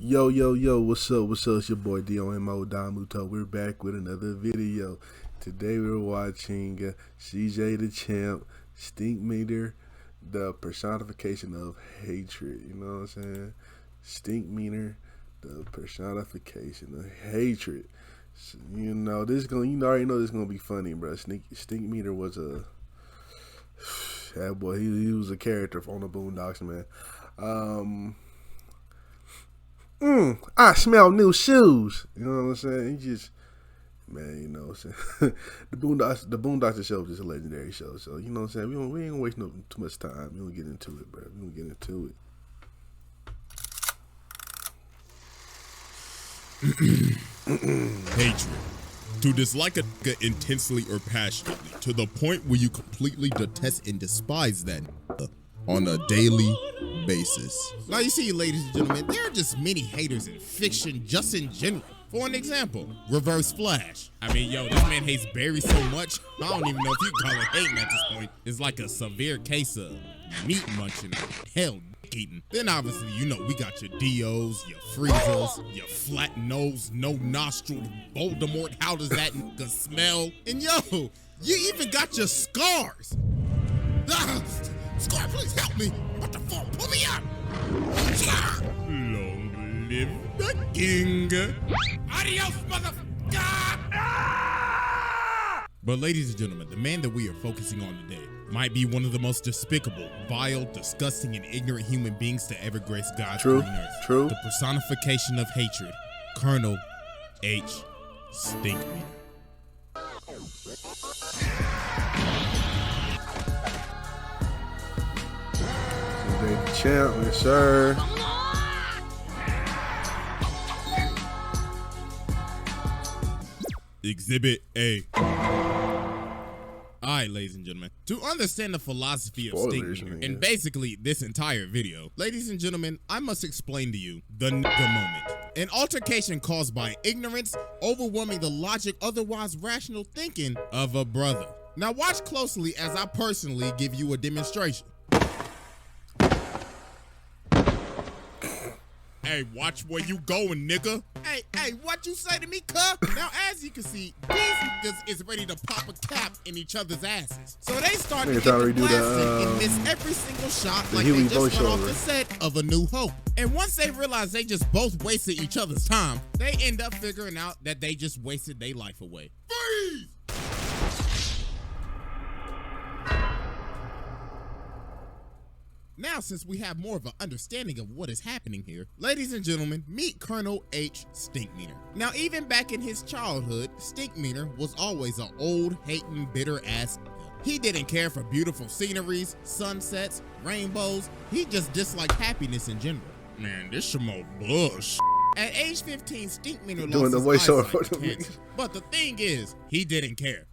Yo, what's up? It's your boy DOMO Damuto. We're back with another video. Today we're watching CjDaChamp, StinkMeaner, the personification of hatred. You know what I'm saying? StinkMeaner, the personification of hatred. So, you know, this gonna, you already know this gonna be funny, bro. StinkMeaner was that boy. He was a character on the Boondocks, man. I smell new shoes. You know what I'm saying? He just, man, you know what I'm saying? the Boondocks show is just a legendary show. So, you know what I'm saying? We ain't gonna waste too much time. We gonna get into it, bro. We gonna get into it. Hatred. To dislike a nigga intensely or passionately, to the point where you completely detest and despise that nigga on a daily basis. Now you see, ladies and gentlemen, there are just many haters in fiction just in general. For an example, Reverse Flash. I mean, yo, this man hates Barry so much, I don't even know if you can call it hating at this point. It's like a severe case of meat munching, hell, dick eating. Then obviously, you know, we got your Dios, your Friezas, your flat nose, no nostril, Voldemort, how does that nigga smell? And yo, you even got your scars. Scar, please help me. What the fuck? Pull me up. Long live the king. Adios, motherfucker. But ladies and gentlemen, the man that we are focusing on today might be one of the most despicable, vile, disgusting, and ignorant human beings to ever grace God's green earth. True. The personification of hatred, Colonel H. StinkMeaner. Champ, yes sir. Exhibit A. Alright, ladies and gentlemen, to understand the philosophy of StinkMeaner, and basically this entire video, ladies and gentlemen, I must explain to you the nigga moment. An altercation caused by ignorance, overwhelming the logic, otherwise rational thinking of a brother. Now watch closely as I personally give you a demonstration. Hey, watch where you going, nigga. Hey, what you say to me, cuh? Now, as you can see, these niggas is ready to pop a cap in each other's asses. So they start to get the plastic and miss every single shot like they just got off the set of A New Hope. And once they realize they just both wasted each other's time, they end up figuring out that they just wasted their life away. Freeze! Now, since we have more of an understanding of what is happening here, ladies and gentlemen, meet Colonel H. StinkMeaner. Now, even back in his childhood, StinkMeaner was always an old, hating, bitter-ass nigga. He didn't care for beautiful sceneries, sunsets, rainbows. He just disliked happiness in general. Man, this some old bullshit. At age 15, StinkMeaner lost his eyesight to cancer. But the thing is, he didn't care.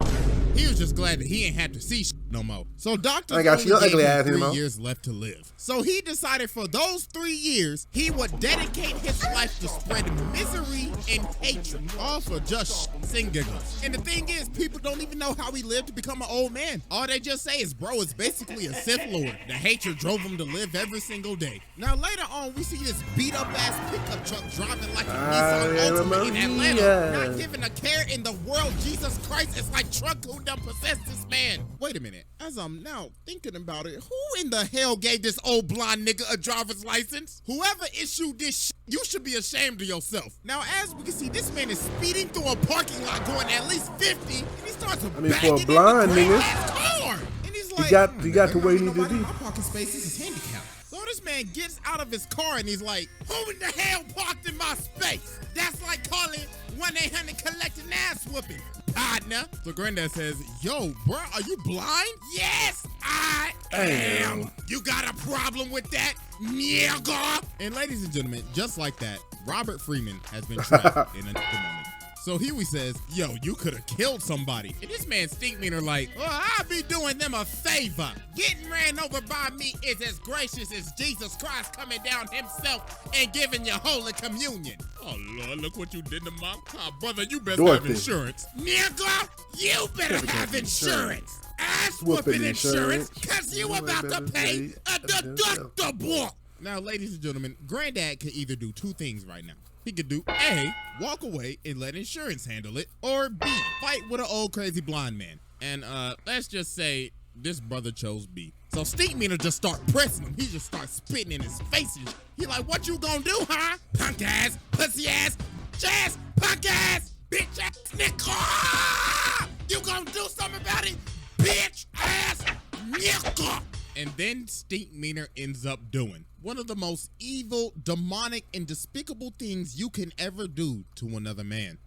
He was just glad that he ain't had to see no more. So doctors only gave him 3 years left to live. So he decided for those 3 years, he would dedicate his life to spread misery and hatred, all for just and giggles. And the thing is, people don't even know how he lived to become an old man. All they just say is, bro, it's basically a Sith Lord. The hatred drove him to live every single day. Now later on, we see this beat up ass pickup truck driving like a Nissan Ultimate in Atlanta, not giving a care in the world. Jesus Christ, it's like truck who done possessed this man. Wait a minute, as I'm now thinking about it, who in the hell gave this old blonde nigga a driver's license? Whoever issued this shit, you should be ashamed of yourself. Now, as we can see, this man is speeding through a parking lot going at least 50, and he starts banging for a blind nigga, car. And he's like, he got to where he needed to be. My parking space is handicapped. So this man gets out of his car and he's like, who in the hell parked in my space? That's like calling 1-800 collecting ass whooping, partner. So Granddad says, yo, bro, are you blind? Yes, I am. You got a problem with that, nigga? And ladies and gentlemen, just like that, Robert Freeman has been trapped in a moment. So Huey says, yo, you could have killed somebody. And this man StinkMeaner like, well, I'll be doing them a favor. Getting ran over by me is as gracious as Jesus Christ coming down himself and giving you Holy Communion. Oh, Lord, look what you did to my car. Brother, you better have insurance. Nigga, you better have insurance. Ass whooping insurance, because you about to pay a deductible. Now, ladies and gentlemen, Granddad could either do two things right now. He could do A, walk away and let insurance handle it, or B, fight with an old crazy blind man. And let's just say this brother chose B. So StinkMeaner just start pressing him. He just starts spitting in his face. He like, what you gonna do, huh? Punk ass, pussy ass, jazz, punk ass, bitch ass nigga! You gonna do something about it, bitch ass nigga! And then StinkMeaner ends up doing one of the most evil, demonic, and despicable things you can ever do to another man.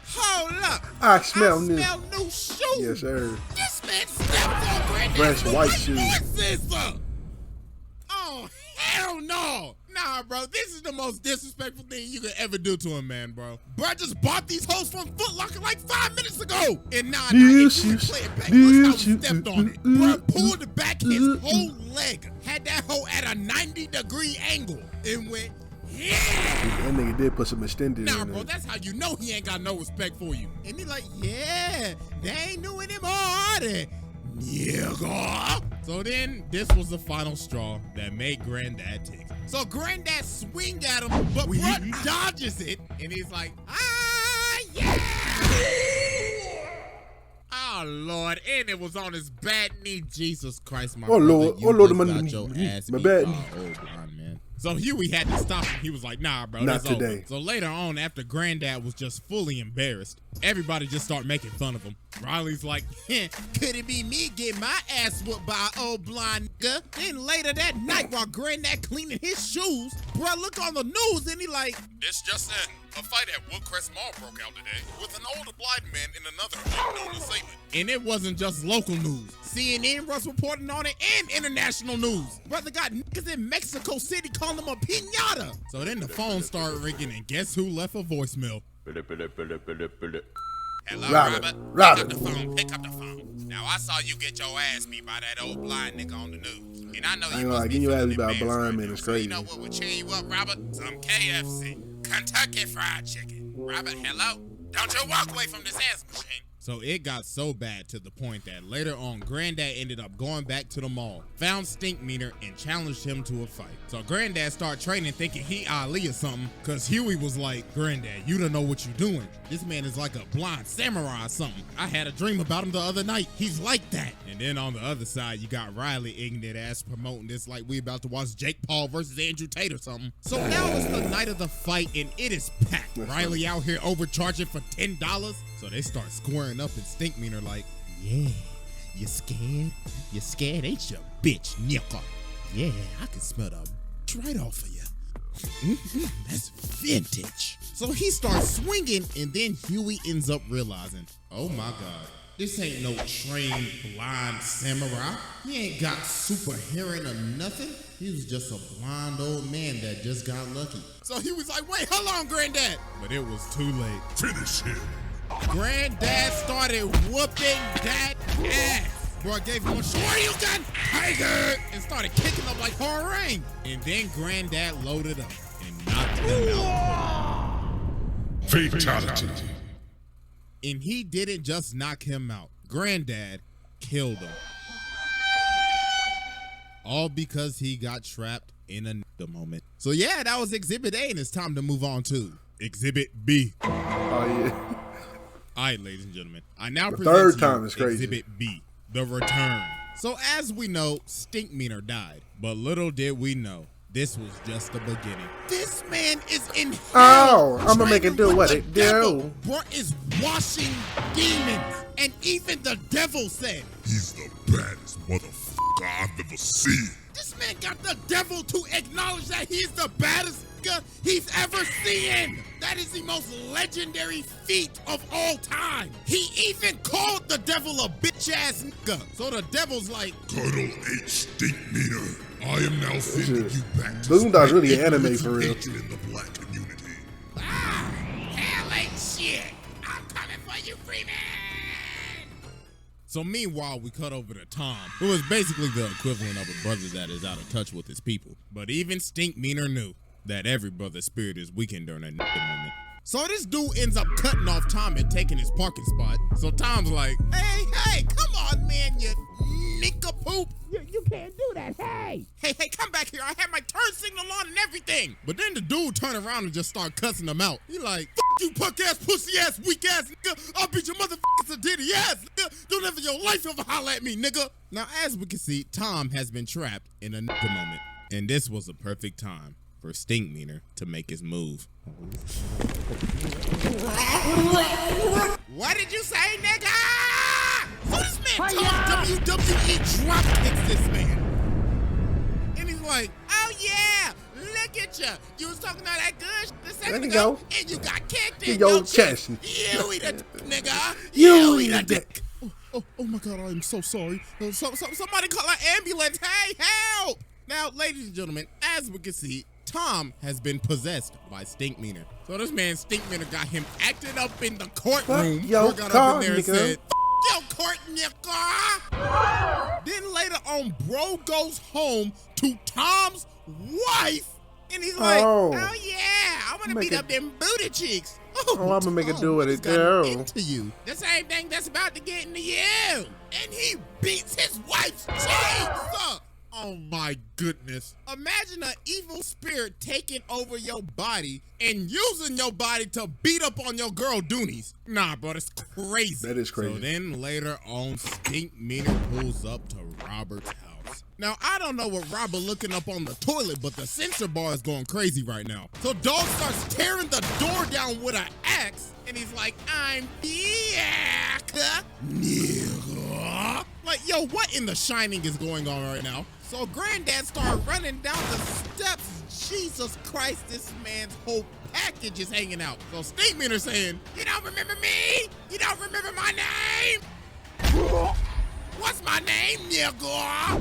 Hold up! I smell new shoes! Yes, sir. This man stepped on Granddad's Fresh white shoes. Oh, hell no! Nah, bro, this is the most disrespectful thing you could ever do to a man, bro. Bro, I just bought these hoes from Foot Locker like 5 minutes ago. And now, if you play it back, look how he stepped on it. Bro, pulled back his whole leg. Had that hoe at a 90-degree angle. And went, yeah! That nigga did put some extended nah, in bro, there. that's how you know he ain't got no respect for you. And he like, yeah, they ain't new anymore, are they? Nigga. So then, this was the final straw that made Granddad tick. So Granddad swing at him, but bro dodges it, and he's like, yeah! Oh, Lord, and it was on his bad knee. Jesus Christ, my brother, Lord, you Lord, just my got your ass my beat bad by knee. an old blind man. So Huey had to stop him. He was like, nah, bro, Not that's today. over. So later on, after Granddad was just fully embarrassed, everybody just started making fun of him. Riley's like, could it be me getting my ass whooped by an old blind nigga? Then later that night, while Granddad cleaning his shoes, bro, look on the news and he like, this just in. A fight at Woodcrest Mall broke out today with an older blind man and another unknown assailant. And it wasn't just local news. CNN was reporting on it and international news. Brother got niggas in Mexico City calling him a piñata. So then the phone started ringing and guess who left a voicemail? Hello, Robert. Pick up the phone. Now, I saw you get your ass beat by that old blind nigga on the news. And I know you must be feeling embarrassed right now. So you know what would cheer you up, Robert? Some KFC. Kentucky Fried Chicken. Robert, hello? Don't you walk away from this ass machine. So it got so bad to the point that later on, Granddad ended up going back to the mall, found StinkMeaner, and challenged him to a fight. So Granddad started training thinking he Ali or something, because Huey was like, Granddad, you don't know what you're doing. This man is like a blind samurai or something. I had a dream about him the other night. He's like that. And then on the other side, you got Riley ignorant ass promoting this like we about to watch Jake Paul versus Andrew Tate or something. So now it's the night of the fight, and it is packed. Riley out here overcharging for $10. So they start squaring up and StinkMeaner like, yeah, you scared? You scared, ain't you, bitch nigga? Yeah, I can smell the right off of you. That's vintage. So he starts swinging, and then Huey ends up realizing, oh my God, this ain't no trained blind samurai. He ain't got super hearing or nothing. He was just a blind old man that just got lucky. So he was like, wait, hold on, Granddad. But it was too late. Finish him. Granddad started whooping that ass. Bro, gave him a Shoryuken, tiger, and started kicking up like Horang. And then Granddad loaded up and knocked him out. Fatality. And he didn't just knock him out. Granddad killed him. All because he got trapped in a moment. So yeah, that was Exhibit A, and it's time to move on to Exhibit B. Oh, yeah. All right, ladies and gentlemen, I now The present third to time you is crazy. Exhibit B, The Return. So as we know, StinkMeaner died, but little did we know, this was just the beginning. This man is in hell. Oh, I'm gonna make it do training what with it the devil. do. Bro is washing demons, and even the devil said, He's the baddest motherfucker I've ever seen. this man got the devil to acknowledge that he is the baddest nigga he's ever seen. That is the most legendary feat of all time. He even called the devil a bitch-ass nigga. So the devil's like, Colonel H. StinkMeaner, I am now sending you back to Boondock's really spread anime ignorance for and real. hatred in the black community. hell ain't shit. I'm coming for you, Freeman. So meanwhile, we cut over to Tom, who is basically the equivalent of a brother that is out of touch with his people. But even StinkMeaner knew that every brother's spirit is weakened during a moment. So this dude ends up cutting off Tom and taking his parking spot. So Tom's like, hey, come on, man, you nigga poop. You can't do that. Hey, come back here. I had my turn signal on and everything. But then the dude turned around and just started cussing him out. He like, fuck you, punk ass, pussy ass, weak ass nigga. I'll beat your motherfucking sedity ass nigga. Don't ever your life ever holler at me, nigga. Now, as we can see, Tom has been trapped in a nigga moment. And this was a perfect time for StinkMeaner to make his move. What did you say, nigga? So this man Tom WWE drop kicks this man. And he's like, oh yeah, look at you. You was talking all that good a second ago, and you got kicked in your chest. You eat a dick, nigga. You eat a dick. Oh my God, I am so sorry. Somebody call an ambulance. Hey, help! Now, ladies and gentlemen, as we can see, Tom has been possessed by StinkMeaner. So this man StinkMeaner got him acting up in the courtroom. Yo, got up in there and said, yo, court in your car. Then later on, bro goes home to Tom's wife. And he's like, oh yeah, I want to beat up them booty cheeks. Oh, I'm gonna make it do what it do. Into you. The same thing that's about to get into you. And he beats his wife's cheeks. Oh my goodness. Imagine an evil spirit taking over your body and using your body to beat up on your girl Doonies. Nah, bro, that's crazy. That is crazy. So then later on, StinkMeaner pulls up to Robert's house. Now, I don't know what Robert looking up on the toilet, but the sensor bar is going crazy right now. So Dog starts tearing the door down with an axe, and he's like, I'm back, nigga. Like, yo, what in the Shining is going on right now? So Granddad started running down the steps. Jesus Christ, this man's whole package is hanging out. So StinkMeaner saying, you don't remember me? You don't remember my name? What's my name, nigga?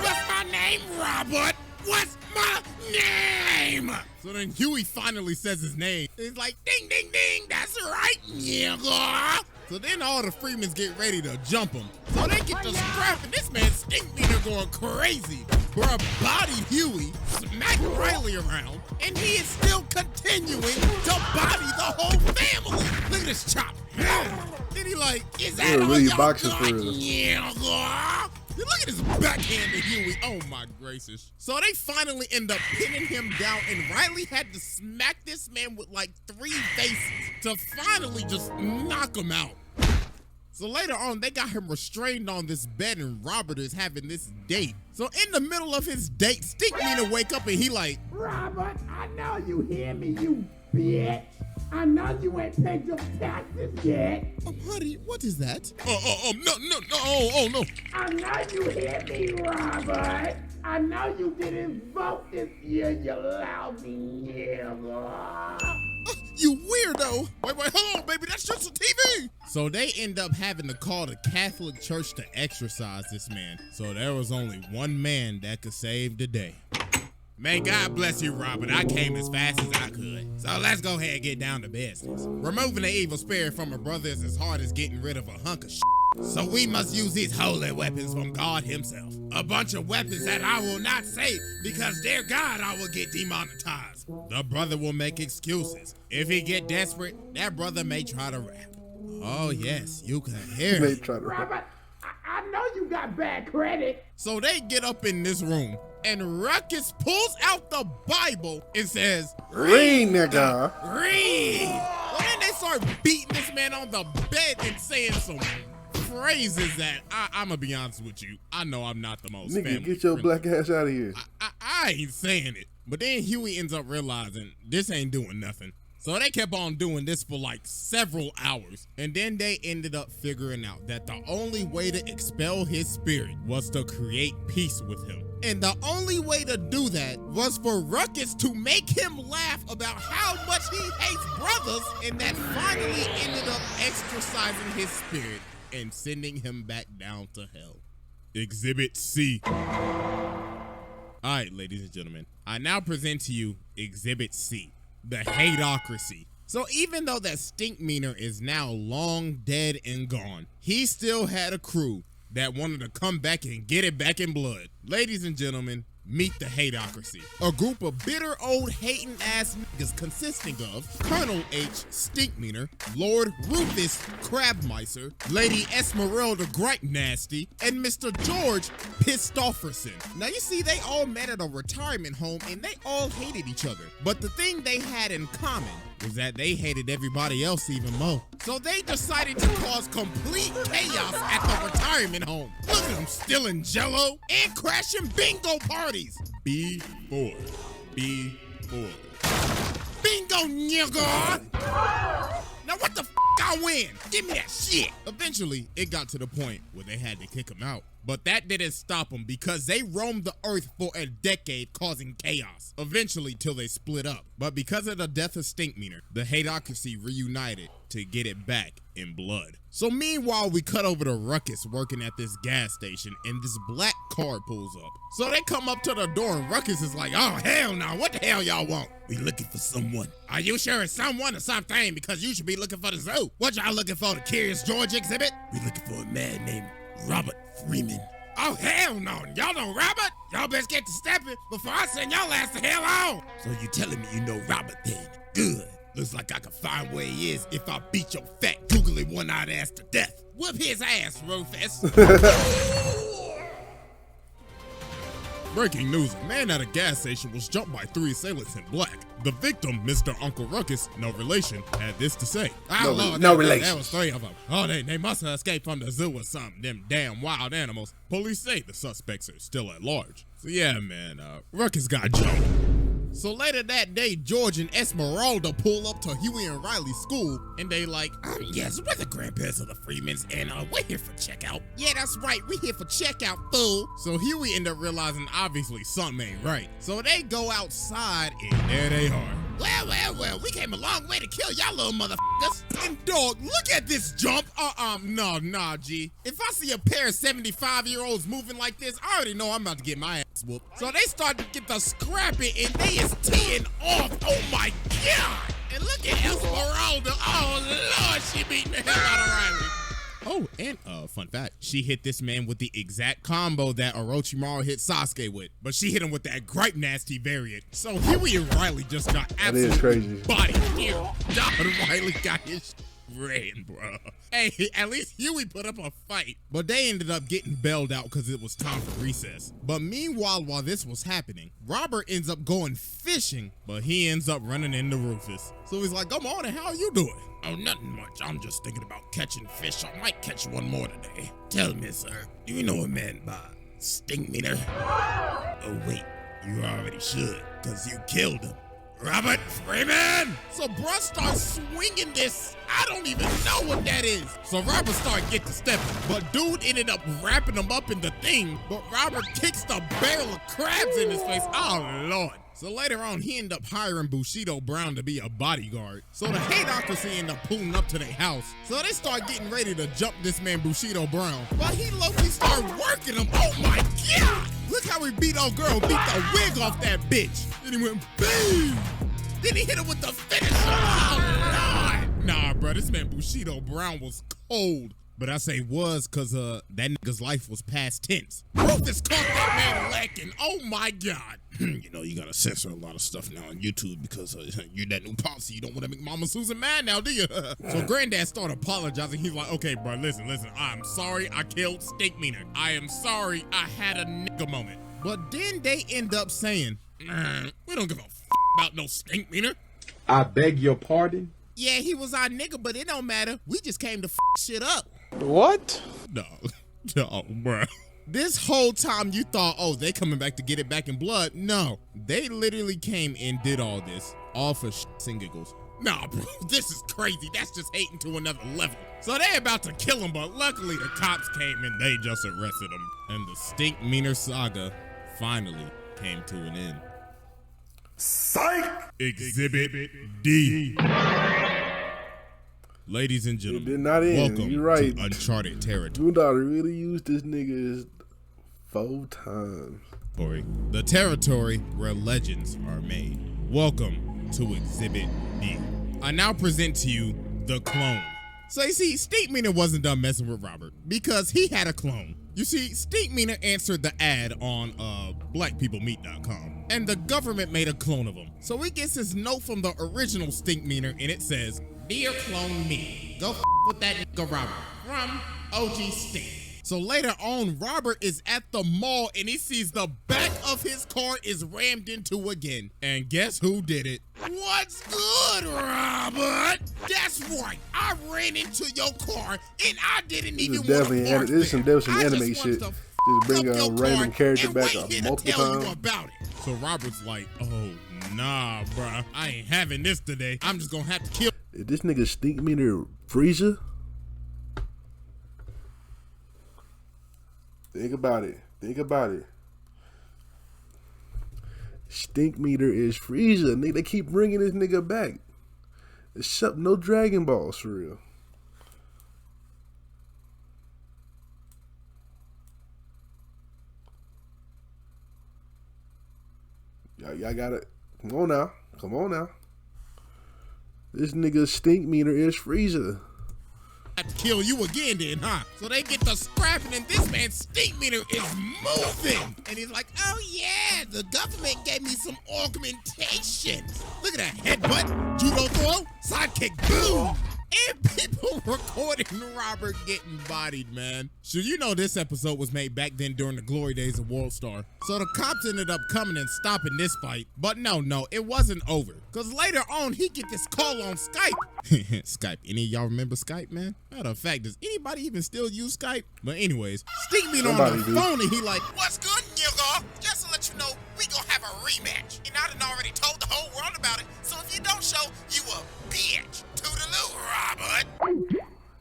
What's my name, Robert? What's my name? So then Huey finally says his name. He's like, ding, ding, ding, that's right, nigga. So then all the Freemans get ready to jump him. So they get to scrapping. This man StinkMeaner going crazy. Bruh, body Huey, smack Riley around, and he is still continuing to body the whole family. Look at this chop. Then he like, is that all y'all got? Yeah, look at his backhand to Huey. Oh my gracious. So they finally end up pinning him down, and Riley had to smack this man with like 3 faces to finally just knock him out. So later on, they got him restrained on this bed, and Robert is having this date. So in the middle of his date, StinkMeaner wake up and he like, Robert, I know you hear me, you bitch. I know you ain't paid your taxes yet. Oh, honey, what is that? No. I know you hear me, Robert. I know you didn't vote this year, you lousy nigga. You weirdo. Wait, hold on, baby, that's just a TV. So they end up having to call the Catholic Church to exorcise this man. So there was only one man that could save the day. May God bless you, Robert. I came as fast as I could. So let's go ahead and get down to business. Removing the evil spirit from a brother is as hard as getting rid of a hunk of shit. So we must use these holy weapons from God himself. A bunch of weapons that I will not say because dear God, I will get demonetized. The brother will make excuses. If he get desperate, that brother may try to rap. Oh yes, you can hear it. Robert, I know you got bad credit. So they get up in this room, and Ruckus pulls out the Bible and says, read, nigga. Read. Well, then they start beating this man on the bed and saying some phrases that I'm gonna be honest with you. I know I'm not the most nigga, get your black ass out of here. I ain't saying it. But then Huey ends up realizing this ain't doing nothing. So they kept on doing this for like several hours. And then they ended up figuring out that the only way to expel his spirit was to create peace with him. And the only way to do that was for Ruckus to make him laugh about how much he hates brothers, and that finally ended up exorcising his spirit and sending him back down to hell. Exhibit C. All right, ladies and gentlemen, I now present to you Exhibit C, the Hateocracy. So even though that StinkMeaner is now long dead and gone, he still had a crew that wanted to come back and get it back in blood. Ladies and gentlemen, meet the Hateocracy, a group of bitter old hating ass niggas consisting of Colonel H. StinkMeaner, Lord Rufus Crabmicer, Lady Esmeralda Gripe Nasty, and Mr. George Pistofferson. Now you see, they all met at a retirement home and they all hated each other. But the thing they had in common was that they hated everybody else even more. So they decided to cause complete chaos at the retirement home. Look at them stealing jello and crashing bingo parties. B4. Bingo, nigga! Now what the f*** I win? Give me that shit! Eventually, it got to the point where they had to kick him out. But that didn't stop them because they roamed the earth for a decade causing chaos. Eventually, till they split up. But because of the death of StinkMeaner, the Hateocracy reunited to get it back in blood. So meanwhile, we cut over to Ruckus working at this gas station and this black car pulls up. So they come up to the door and Ruckus is like, oh hell no, what the hell y'all want? We looking for someone. Are you sure it's someone or something? Because you should be looking for the zoo. What y'all looking for, the Curious George exhibit? We looking for a man named Robert Freeman. Oh hell no, y'all know Robert? Y'all best get to stepping before I send y'all ass the hell on. So you telling me you know Robert then? Good. Looks like I can find where he is if I beat your fat, googly one-eyed ass to death. Whoop his ass, Rufus. Breaking news, a man at a gas station was jumped by 3 assailants in black. The victim, Mr. Uncle Ruckus, no relation, had this to say. No relation. There was 3 of them. Oh, they must have escaped from the zoo or something, them damn wild animals. Police say the suspects are still at large. So yeah, man, Ruckus got jumped. So later that day, George and Esmeralda pull up to Huey and Riley's school, and they like, yes, we're the grandparents of the Freemans, and we're here for checkout. Yeah, that's right, we're here for checkout, fool. So Huey ended up realizing obviously something ain't right. So they go outside, and there they are. Well, we came a long way to kill y'all little motherfuckers. And dog, look at this jump. Nah, G. If I see a pair of 75-year-olds moving like this, I already know I'm about to get my ass whooped. So they start to get the scrapping, and they is teeing off. Oh my God. And look at Esmeralda. Oh Lord, she beating the hell out of Riley. Oh, and fun fact, she hit this man with the exact combo that Orochimaru hit Sasuke with, but she hit him with that Gripe Nasty variant. So Huey and Riley just got absolutely body here. Riley got his ran, bro. Hey, at least Huey put up a fight, but they ended up getting bailed out because it was time for recess. But meanwhile, while this was happening, Robert ends up going fishing, but he ends up running into Rufus. So he's like, "Good morning, how are you doing?" "Oh, nothing much. I'm just thinking about catching fish. I might catch one more today." "Tell me, sir, do you know a man by StinkMeaner?" "Oh, wait, you already should, because you killed him. Robert Freeman!" So bruh starts swinging this. I don't even know what that is. So Robert started getting to stepping, but dude ended up wrapping him up in the thing, but Robert kicks the barrel of crabs in his face. Oh, Lord. So later on, he ended up hiring Bushido Brown to be a bodyguard. So the Hateocracy ended up pulling up to their house. So they start getting ready to jump this man Bushido Brown. But he low-key started working him. Oh my God! Look how he beat old girl, beat the wig off that bitch. Then he went boom! Then he hit him with the finisher. Oh Lord! Nah, bro, this man Bushido Brown was cold. But I say was because that nigga's life was past tense. Rufus caught that man lacking. Oh my God. You know, you gotta censor a lot of stuff now on YouTube because you're that new policy. You don't want to make Mama Susan mad now, do you? So Granddad started apologizing. He's like, okay, bro, listen. I'm sorry I killed StinkMeaner. I am sorry I had a nigga moment. But then they end up saying, we don't give a f about no StinkMeaner. I beg your pardon? Yeah, he was our nigga, but it don't matter. We just came to f shit up. What? No, bruh. This whole time you thought, oh, they coming back to get it back in blood. No, they literally came and did all this, all for shits and giggles. Nah, bro, this is crazy. That's just hating to another level. So they about to kill him, but luckily the cops came and they just arrested him. And the StinkMeaner saga finally came to an end. Psych! Exhibit D. Ladies and gentlemen, it did not end. Welcome You're right. to Uncharted territory. Boondoggle really used this nigga 4 times. The territory where legends are made. Welcome to Exhibit D. I now present to you the clone. So you see, StinkMeaner wasn't done messing with Robert because he had a clone. You see, StinkMeaner answered the ad on blackpeoplemeet.com, and the government made a clone of him. So he gets his note from the original StinkMeaner, and it says, "Dear clone me, go with that nigga Robert from OG Stink." So later on, Robert is at the mall and he sees the back of his car is rammed into again. And guess who did it? What's good, Robert? That's right. I ran into your car and I didn't even want to park there. This is some anime shit. Just bring a random character back multiple times. About it. So Robert's like, oh, nah, bruh. I ain't having this today. I'm just gonna have to kill. Is this nigga StinkMeaner Frieza? Think about it. Think about it. StinkMeaner is Frieza. Nigga, they keep bringing this nigga back. Except no Dragon Balls for real. Y'all gotta come on now. Come on now. This nigga StinkMeaner is Frieza. To kill you again then, huh? So they get to scrapping and this man StinkMeaner is moving. And he's like, oh yeah, the government gave me some augmentation. Look at that headbutt, judo throw, sidekick, boom. And people recording Robert getting bodied, man. So you know this episode was made back then during the glory days of WorldStar. So the cops ended up coming and stopping this fight. But no, it wasn't over. Because later on, he get this call on Skype. Skype. Any of y'all remember Skype, man? Matter of fact, does anybody even still use Skype? But anyways, StinkMeaner on the phone and he like, what's good, nigga? Just to let you know, we gonna have a rematch. And I done already told the whole world about it. So if you don't show, you a bitch. Toodaloo, Robert.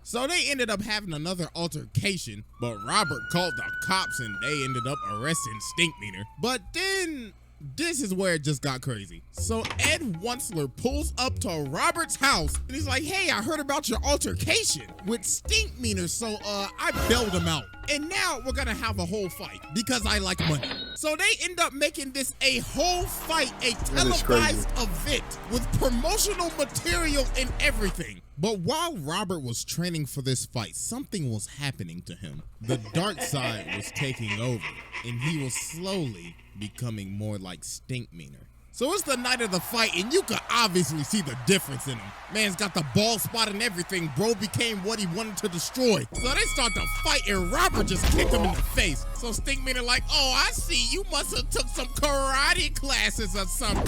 So they ended up having another altercation, but Robert called the cops and they ended up arresting StinkMeaner. But then this is where it just got crazy. So Ed Wunsler pulls up to Robert's house and he's like, hey, I heard about your altercation with StinkMeaner, so I bailed him out. And now we're gonna have a whole fight because I like money. So they end up making this a whole fight, a televised event with promotional material and everything. But while Robert was training for this fight, something was happening to him. The dark side was taking over and he was slowly becoming more like StinkMeaner. So it's the night of the fight, and you can obviously see the difference in him. Man's got the bald spot and everything. Bro became what he wanted to destroy. So they start to fight, and Robert just kicked him in the face. So StinkMeaner like, oh, I see. You must have took some karate classes or something.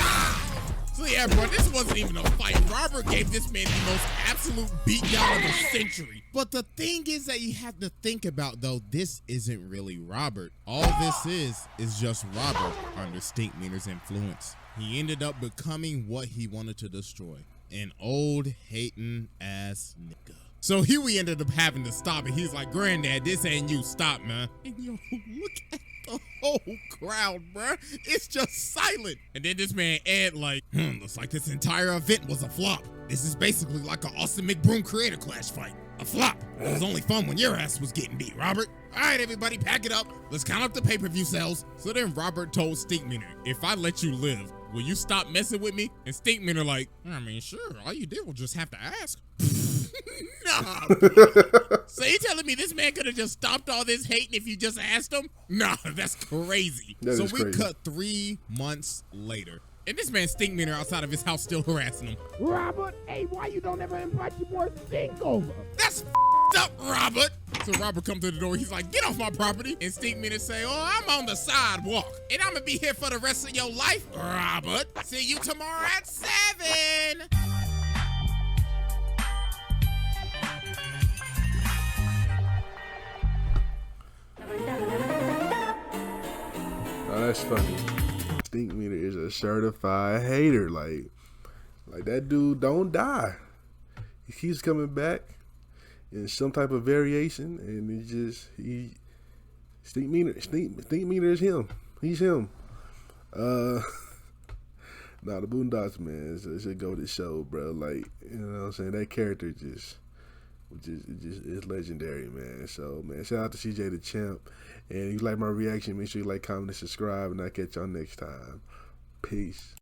So yeah, bro, this wasn't even a fight. Robert gave this man the most absolute beatdown of the century. But the thing is that you have to think about, though, this isn't really Robert. All this is just Robert under StinkMeaner's influence. He ended up becoming what he wanted to destroy. An old hating ass nigga. So here we ended up having to stop it. He's like, Granddad, this ain't you. Stop, man. And yo, look at the whole crowd, bruh. It's just silent. And then this man Ed like, looks like this entire event was a flop. This is basically like an Austin McBroom Creator Clash fight. A flop. It was only fun when your ass was getting beat, Robert. All right, everybody, pack it up. Let's count up the pay-per-view sales. So then Robert told StinkMeaner, if I let you live, will you stop messing with me? And StinkMeaner like, I mean, sure. All you did was just have to ask. Nah. So you telling me this man could have just stopped all this hating if you just asked him? Nah, that's crazy. So we cut 3 months later. And this man StinkMeaner outside of his house still harassing him. Robert, hey, why you don't ever invite your boy Stink over? That's up, Robert. So Robert come to the door. He's like, get off my property. And StinkMeaner say, oh, I'm on the sidewalk. And I'm going to be here for the rest of your life, Robert. See you tomorrow at 7. Oh, that's funny. StinkMeaner is a certified hater. Like that dude don't die. He keeps coming back in some type of variation, and StinkMeaner is him. He's him. Nah, the Boondocks, man, it's a go to show, bro. Like, you know what I'm saying? That character just is legendary, man. So, man, shout out to CjDaChamp. And if you like my reaction, make sure you like, comment, and subscribe, and I'll catch y'all next time. Peace.